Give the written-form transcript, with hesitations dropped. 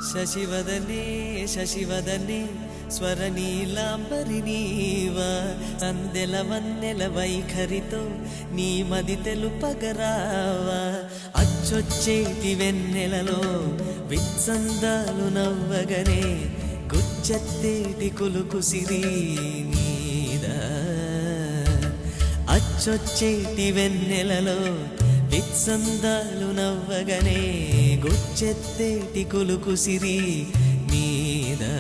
శశివదనే శశివదనే స్వరనీలాంబరి నీవా అందెల వన్నెల వైఖరితో నీ మది తెలుపగరావా అచ్చొచ్చేటి వెన్నెలలో విత్సందాలు నవ్వగనే గుచ్చెత్తేటి కులుకు సిరి నీదా అచ్చొచ్చేటి వెన్నెలలో విత్సందాలు నవ్వగనే గుచ్చెత్తేటి కులుకు సిరి నీదా